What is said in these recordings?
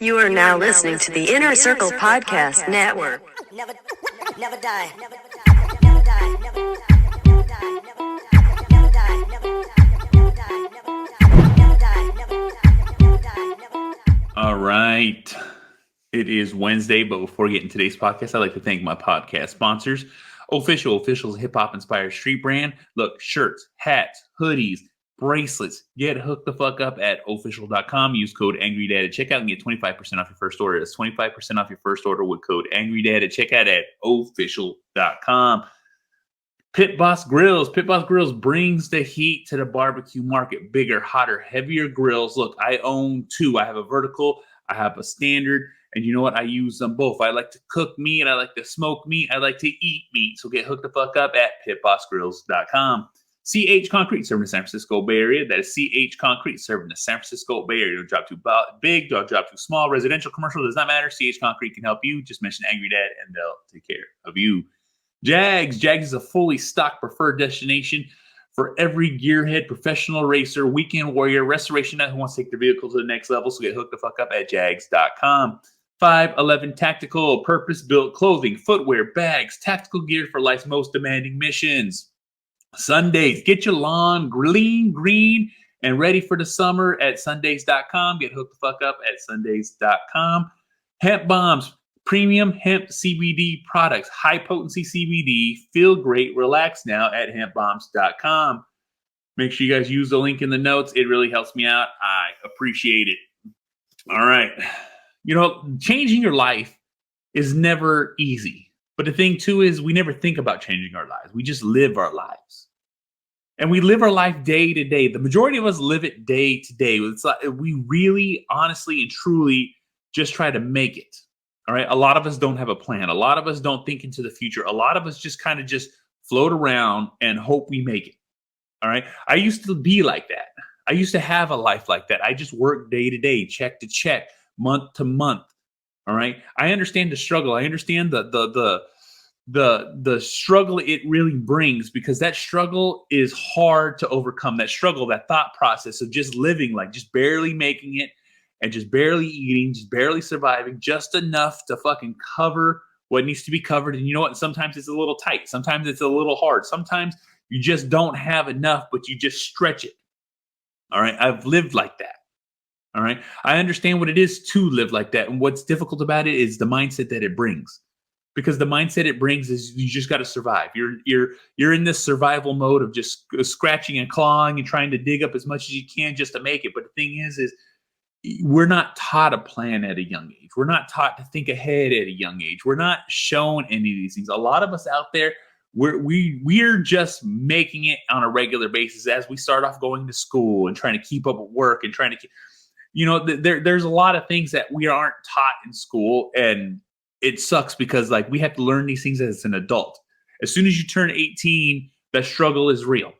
You are now listening to the Inner Circle Podcast Network. Never die. Never die. Never die. Never die. Never die. Never die. Never die. Never die. All right. It is Wednesday, but before we get into today's podcast, I'd like to thank my podcast sponsors. Official is a hip-hop inspired street brand. Look, shirts, hats, hoodies, bracelets. Get hooked the fuck up at official.com. Use code AngryDad at checkout and get 25% off your first order. That's 25% off your first order with code AngryDad at checkout at official.com. Pit Boss Grills. Pit Boss Grills brings the heat to the barbecue market. Bigger, hotter, heavier grills. Look, I own two. I have a vertical. I have a standard. And you know what? I use them both. I like to cook meat. I like to smoke meat. I like to eat meat. So get hooked the fuck up at pitbossgrills.com. CH Concrete serving the San Francisco Bay Area. That is CH Concrete serving the San Francisco Bay Area. Don't drop too big. Don't drop too small. Residential, commercial, does not matter. CH Concrete can help you. Just mention Angry Dad and they'll take care of you. Jags. Jags is a fully stocked preferred destination for every gearhead, professional racer, weekend warrior, restoration nut who wants to take their vehicle to the next level. So get hooked the fuck up at jags.com. 511 Tactical, purpose-built clothing, footwear, bags, tactical gear for life's most demanding missions. Sundays, get your lawn lean, green, and ready for the summer at sundays.com. Get hooked the fuck up at sundays.com. Hemp Bombs, premium hemp CBD products, high-potency CBD. Feel great, relax now at hempbombs.com. Make sure you guys use the link in the notes. It really helps me out. I appreciate it. All right. You know, changing your life is never easy. But the thing, too, is we never think about changing our lives. We just live our lives. And we live our life day to day. The majority of us live it day to day. It's like we really, honestly, and truly just try to make it. All right. A lot of us don't have a plan. A lot of us don't think into the future. A lot of us just kind of just float around and hope we make it. All right. I used to be like that. I used to have a life like that. I just worked day to day, check to check, month to month. All right. I understand the struggle. I understand the struggle it really brings, because that struggle is hard to overcome. That struggle, that thought process of just living, like just barely making it and just barely eating, just barely surviving, just enough to fucking cover what needs to be covered. And you know what? Sometimes it's a little tight. Sometimes it's a little hard. Sometimes you just don't have enough, but you just stretch it. All right. I've lived like that. All right. I understand what it is to live like that. And what's difficult about it is the mindset that it brings. Because the mindset it brings is you just got to survive. You're in this survival mode of just scratching and clawing and trying to dig up as much as you can just to make it. But the thing is we're not taught a plan at a young age. We're not taught to think ahead at a young age. We're not shown any of these things. A lot of us out there, we're just making it on a regular basis as we start off going to school and trying to keep up with work and trying to keep. You know, there's a lot of things that we aren't taught in school, and it sucks because like we have to learn these things as an adult. As soon as you turn 18, the struggle is real.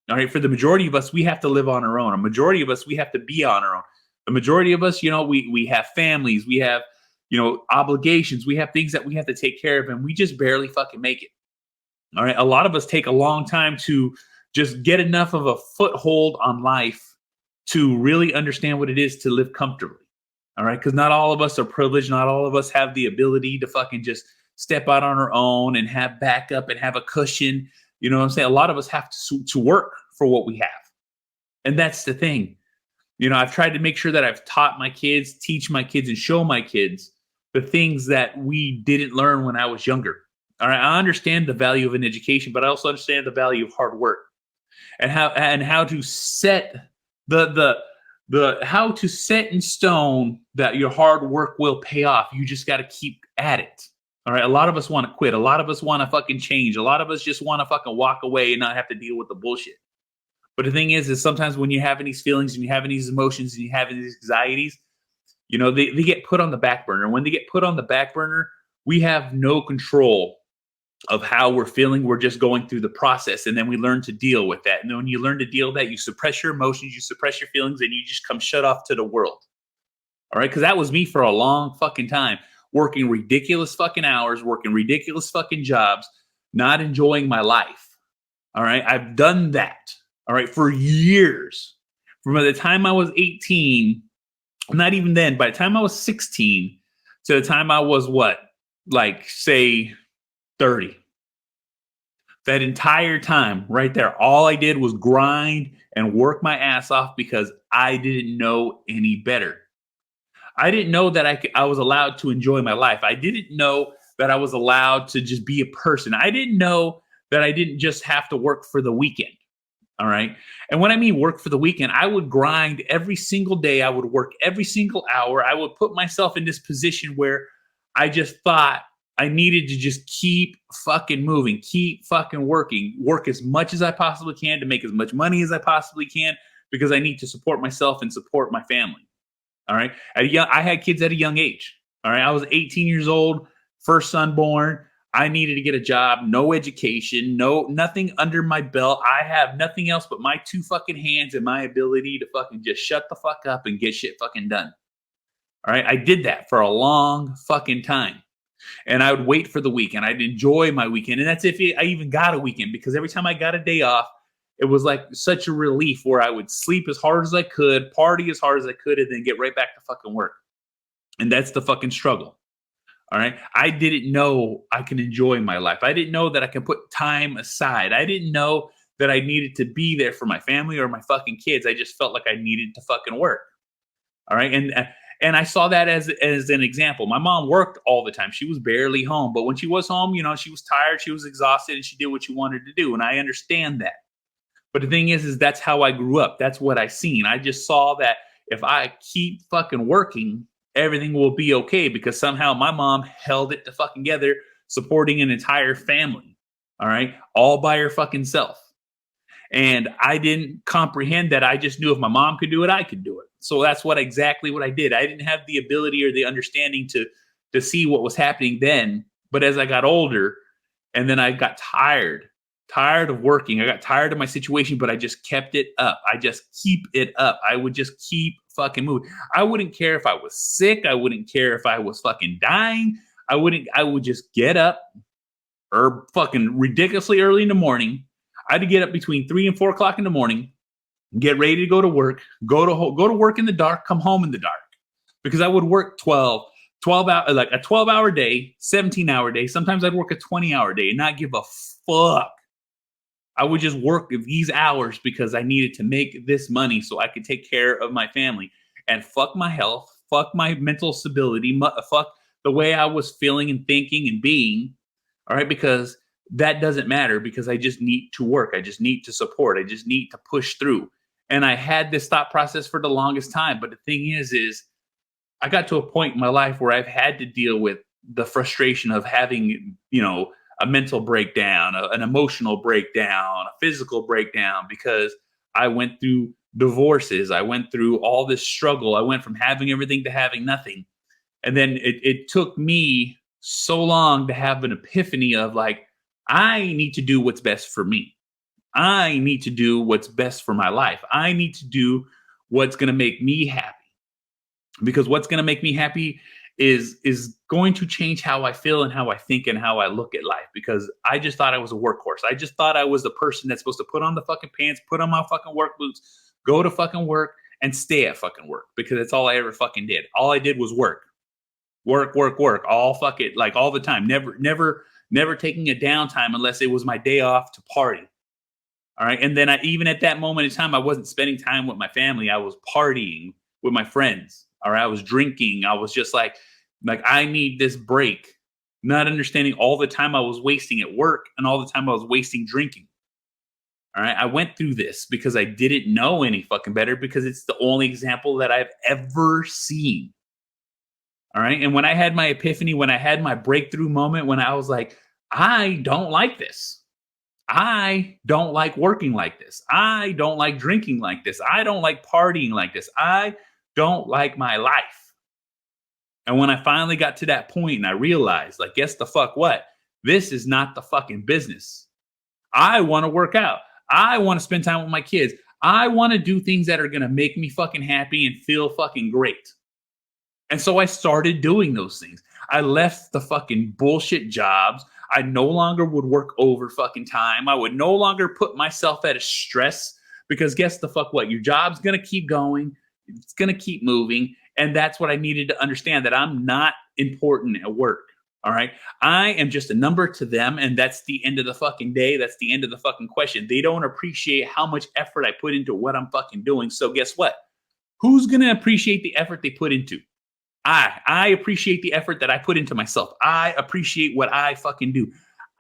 All right. For the majority of us, we have to live on our own. A majority of us, we have to be on our own. The majority of us, you know, we have families, we have, you know, obligations, we have things that we have to take care of, and we just barely fucking make it. All right. A lot of us take a long time to just get enough of a foothold on life to really understand what it is to live comfortably. All right. Because not all of us are privileged. Not all of us have the ability to fucking just step out on our own and have backup and have a cushion. You know what I'm saying? A lot of us have to work for what we have. And that's the thing. You know, I've tried to make sure that I've taught my kids, teach my kids, and show my kids the things that we didn't learn when I was younger. All right. I understand the value of an education, but I also understand the value of hard work and how to set how to set in stone that your hard work will pay off. You just got to keep at it. All right. A lot of us want to quit. A lot of us want to fucking change. A lot of us just want to fucking walk away and not have to deal with the bullshit. But the thing is sometimes when you're having these feelings and you're having these emotions and you're having these anxieties, you know, they get put on the back burner. And when they get put on the back burner, we have no control of how we're feeling. We're just going through the process, and then we learn to deal with that. And then when you learn to deal with that, you suppress your emotions, you suppress your feelings, and you just come shut off to the world. All right. Because that was me for a long fucking time, working ridiculous fucking hours, working ridiculous fucking jobs, not enjoying my life. All right. I've done that. All right. For years. From the time I was 18 Not even then. By the time I was 16 to the time I was say 30. That entire time right there, all I did was grind and work my ass off because I didn't know any better. I didn't know that I was allowed to enjoy my life. I didn't know that I was allowed to just be a person. I didn't know that I didn't just have to work for the weekend. All right. And when I mean work for the weekend, I would grind every single day. I would work every single hour. I would put myself in this position where I just thought I needed to just keep fucking moving, keep fucking working, work as much as I possibly can to make as much money as I possibly can because I need to support myself and support my family. All right. I had kids at a young age. All right. I was 18 years old, first son born. I needed to get a job, no education, nothing under my belt. I have nothing else but my two fucking hands and my ability to fucking just shut the fuck up and get shit fucking done. All right. I did that for a long fucking time. And I would wait for the weekend. I'd enjoy my weekend. And that's if I even got a weekend, because every time I got a day off, it was like such a relief where I would sleep as hard as I could, party as hard as I could, and then get right back to fucking work. And that's the fucking struggle. All right. I didn't know I can enjoy my life. I didn't know that I can put time aside. I didn't know that I needed to be there for my family or my fucking kids. I just felt like I needed to fucking work. All right. And I saw that as an example. My mom worked all the time. She was barely home. But when she was home, she was tired, she was exhausted, and she did what she wanted to do. And I understand that. But the thing is that's how I grew up. That's what I seen. I just saw that if I keep fucking working, everything will be okay, because somehow my mom held it together, supporting an entire family. All right. All by her fucking self. And I didn't comprehend that. I just knew if my mom could do it, I could do it. So that's exactly what I did. I didn't have the ability or the understanding to see what was happening then. But as I got older, and then I got tired of working, I got tired of my situation, but I just kept it up. I just keep it up. I would just keep fucking moving. I wouldn't care if I was sick. I wouldn't care if I was fucking dying. I would just get up or fucking ridiculously early in the morning. I had to get up between 3 and 4 o'clock in the morning, get ready to go to work, go to work in the dark, come home in the dark, because I would work 12 hour, like a 12-hour day, 17-hour day. Sometimes I'd work a 20-hour day and not give a fuck. I would just work these hours because I needed to make this money so I could take care of my family, and fuck my health, fuck my mental stability, fuck the way I was feeling and thinking and being. All right. Because that doesn't matter, because I just need to work. I just need to support. I just need to push through. And I had this thought process for the longest time. But the thing is I got to a point in my life where I've had to deal with the frustration of having, a mental breakdown, an emotional breakdown, a physical breakdown, because I went through divorces. I went through all this struggle. I went from having everything to having nothing. And then it took me so long to have an epiphany of like, I need to do what's best for me. I need to do what's best for my life. I need to do what's going to make me happy, because what's going to make me happy is going to change how I feel and how I think and how I look at life. Because I just thought I was a workhorse. I just thought I was the person that's supposed to put on the fucking pants, put on my fucking work boots, go to fucking work, and stay at fucking work, because that's all I ever fucking did. All I did was work, all fucking, like, all the time. Never taking a downtime unless it was my day off to party. All right. And then even at that moment in time, I wasn't spending time with my family. I was partying with my friends. All right. I was drinking. I was just like I need this break, not understanding all the time I was wasting at work and all the time I was wasting drinking. All right. I went through this because I didn't know any fucking better, because it's the only example that I've ever seen. All right. And when I had my epiphany, when I had my breakthrough moment, when I was like, I don't like this. I don't like working like this. I don't like drinking like this. I don't like partying like this. I don't like my life. And when I finally got to that point and I realized, like, guess the fuck what? This is not the fucking business. I want to work out. I want to spend time with my kids. I want to do things that are going to make me fucking happy and feel fucking great. And so I started doing those things. I left the fucking bullshit jobs. I no longer would work over fucking time. I would no longer put myself at a stress, because guess the fuck what? Your job's going to keep going. It's going to keep moving. And that's what I needed to understand, that I'm not important at work. All right. I am just a number to them. And that's the end of the fucking day. That's the end of the fucking question. They don't appreciate how much effort I put into what I'm fucking doing. So guess what? Who's going to appreciate the effort they put into? I appreciate the effort that I put into myself. I appreciate what I fucking do.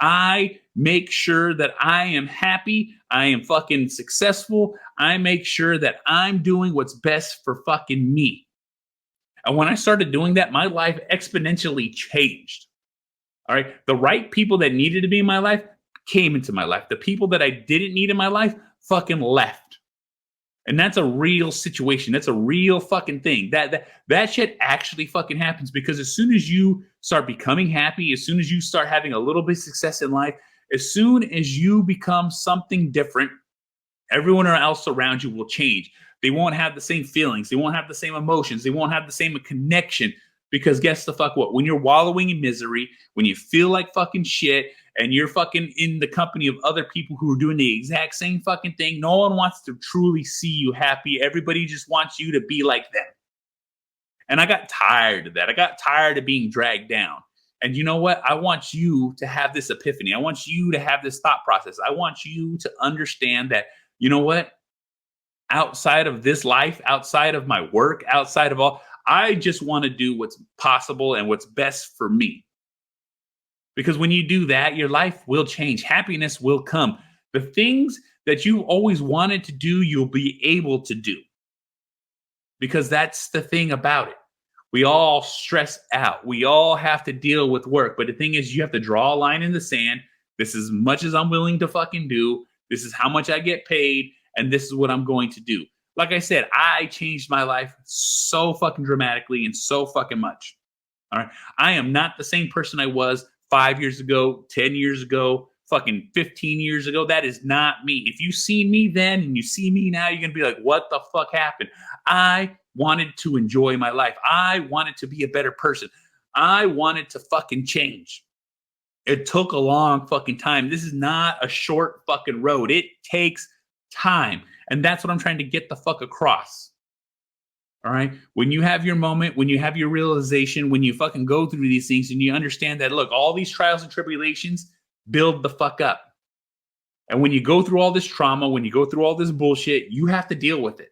I make sure that I am happy. I am fucking successful. I make sure that I'm doing what's best for fucking me. And when I started doing that, my life exponentially changed. All right. The right people that needed to be in my life came into my life. The people that I didn't need in my life fucking left. And that's a real situation. That's a real fucking thing. That shit actually fucking happens, because as soon as you start becoming happy, as soon as you start having a little bit of success in life, as soon as you become something different, everyone else around you will change. They won't have the same feelings. They won't have the same emotions. They won't have the same connection, because guess the fuck what? When you're wallowing in misery, when you feel like fucking shit, and you're fucking in the company of other people who are doing the exact same fucking thing, no one wants to truly see you happy. Everybody just wants you to be like them. And I got tired of that. I got tired of being dragged down. And you know what? I want you to have this epiphany. I want you to have this thought process. I want you to understand that, you know what? Outside of this life, outside of my work, outside of all, I just want to do what's possible and what's best for me. Because when you do that, your life will change. Happiness will come. The things that you always wanted to do, you'll be able to do. Because that's the thing about it. We all stress out. We all have to deal with work. But the thing is, you have to draw a line in the sand. This is as much as I'm willing to fucking do. This is how much I get paid. And this is what I'm going to do. Like I said, I changed my life so fucking dramatically and so fucking much. All right. I am not the same person I was 5 years ago, 10 years ago, fucking 15 years ago. That is not me. If you see me then and you see me now, you're going to be like, what the fuck happened? I wanted to enjoy my life. I wanted to be a better person. I wanted to fucking change. It took a long fucking time. This is not a short fucking road. It takes time. And that's what I'm trying to get the fuck across. All right. When you have your moment, when you have your realization, when you fucking go through these things and you understand that, look, all these trials and tribulations build the fuck up. And when you go through all this trauma, when you go through all this bullshit, you have to deal with it.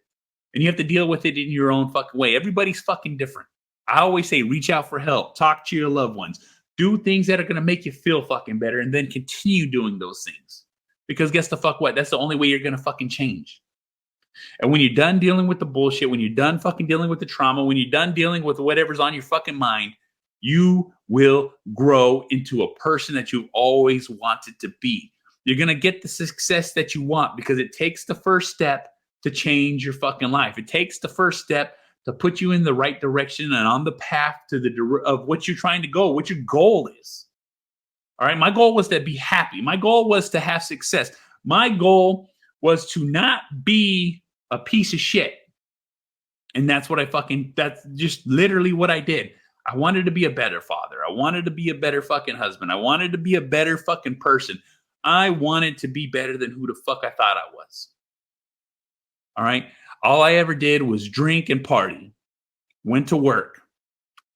And you have to deal with it in your own fucking way. Everybody's fucking different. I always say, reach out for help, talk to your loved ones, do things that are going to make you feel fucking better, and then continue doing those things. Because guess the fuck what? That's the only way you're going to fucking change. And when you're done dealing with the bullshit, when you're done fucking dealing with the trauma, when you're done dealing with whatever's on your fucking mind, you will grow into a person that you've always wanted to be. You're going to get the success that you want, because it takes the first step to change your fucking life. It takes the first step to put you in the right direction and on the path to of what you're trying to go, what your goal is. All right. My goal was to be happy. My goal was to have success. My goal was to not be a piece of shit. And that's just literally what I did. I wanted to be a better father. I wanted to be a better fucking husband. I wanted to be a better fucking person. I wanted to be better than who the fuck I thought I was. All right. All I ever did was drink and party, went to work.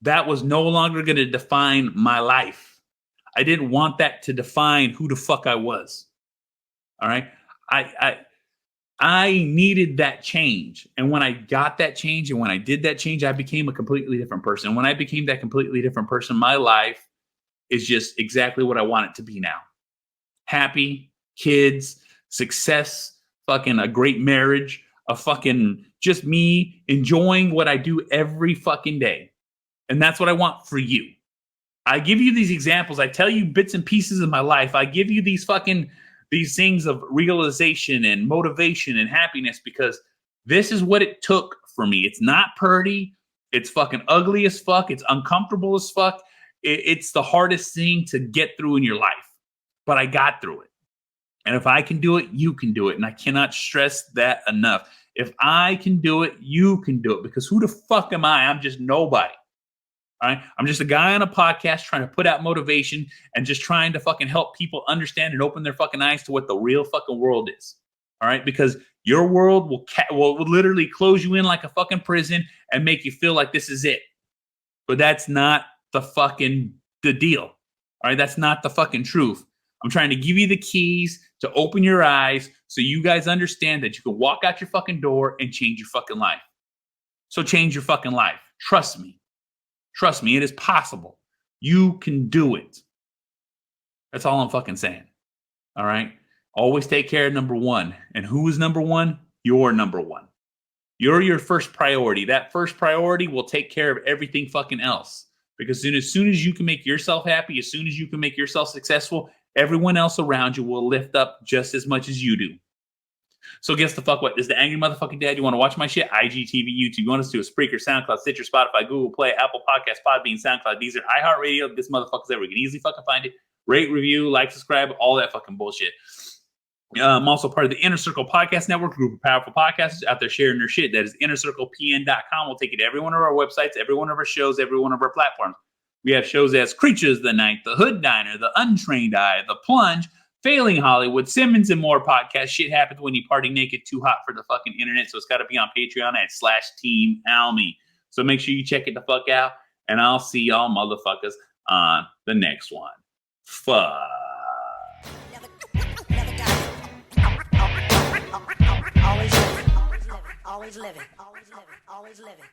That was no longer going to define my life. I didn't want that to define who the fuck I was. All right. I needed that change. And when I got that change and when I did that change, I became a completely different person. When I became that completely different person, my life is just exactly what I want it to be now. Happy, kids, success, fucking a great marriage, a fucking just me enjoying what I do every fucking day. And that's what I want for you. I give you these examples. I tell you bits and pieces of my life. I give you these things of realization and motivation and happiness, because this is what it took for me. It's not pretty. It's fucking ugly as fuck. It's uncomfortable as fuck. It's the hardest thing to get through in your life. But I got through it. And if I can do it, you can do it. And I cannot stress that enough. If I can do it, you can do it. Because who the fuck am I? I'm just nobody. All right? I'm just a guy on a podcast trying to put out motivation and just trying to fucking help people understand and open their fucking eyes to what the real fucking world is. All right, because your world will literally close you in like a fucking prison and make you feel like this is it. But that's not the deal. All right, that's not the fucking truth. I'm trying to give you the keys to open your eyes so you guys understand that you can walk out your fucking door and change your fucking life. So change your fucking life. Trust me. Trust me, it is possible. You can do it. That's all I'm fucking saying. All right? Always take care of number one. And who is number one? You're number one. You're your first priority. That first priority will take care of everything fucking else. Because as soon as you can make yourself happy, as soon as you can make yourself successful, everyone else around you will lift up just as much as you do. So guess the fuck what? This is the Angry Motherfucking Dad. You want to watch my shit? IGTV, YouTube. You want us to a Spreaker, SoundCloud, Stitcher, Spotify, Google Play, Apple Podcasts, Podbean, SoundCloud, Deezer, iHeartRadio. This motherfucker's everywhere. You can easily fucking find it. Rate, review, like, subscribe, all that fucking bullshit. I'm also part of the Inner Circle Podcast Network, group of powerful podcasters out there sharing their shit. That is innercirclepn.com. We'll take it to every one of our websites, every one of our shows, every one of our platforms. We have shows as Creatures of the Night, The Hood Diner, The Untrained Eye, The Plunge, Failing Hollywood, Simmons and More podcast. Shit happens when you party naked, too hot for the fucking internet. So it's got to be on Patreon at /Team Almy. So make sure you check it the fuck out. And I'll see y'all motherfuckers on the next one. Fuck. Always living.